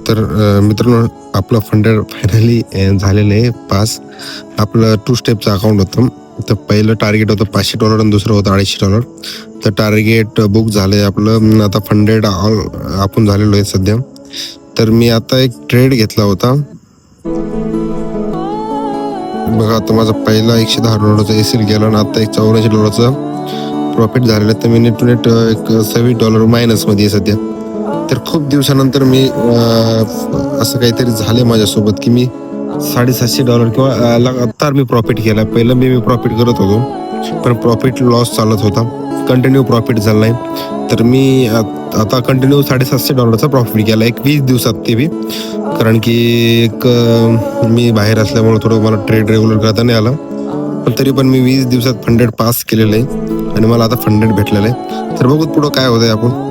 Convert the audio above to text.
तर मित्रांनो आपलं फंडेड फायनली झालेलं आहे पास. आपलं 2 स्टेपचं अकाउंट होतं. तर पहिलं टार्गेट होतं $500 आणि दुसरं होतं $250. तर टार्गेट बुक झालं आहे आपलं. आता फंडेड आपण झालेलो आहे सध्या. तर मी आता एक ट्रेड घेतला होता बघा. आता माझा पहिला $110 एसील गेला आणि आता एक $84 प्रॉफिट झालेलं आहे. तर मी नेट टू नेट एक $20 मायनसमध्ये आहे सध्या. तर खूप दिवसानंतर मी असं काहीतरी झालं माझ्यासोबत की मी $750 किंवा लगातार मी प्रॉफिट केला. पहिलं मी प्रॉफिट करत होतो पण प्रॉफिट लॉस चालत होता, कंटिन्यू प्रॉफिट झाला नाही. तर मी आता कंटिन्यू $750 प्रॉफिट केला एक 20 दिवसात. ते बी कारण की एक मी बाहेर असल्यामुळे थोडं मला ट्रेड रेग्युलर करता नाही आला. पण तरी पण मी 20 दिवसात फंडेड पास केलेलं आहे आणि मला आता फंडेड भेटलेलं आहे. तर बघू पुढं काय होतंय आपण.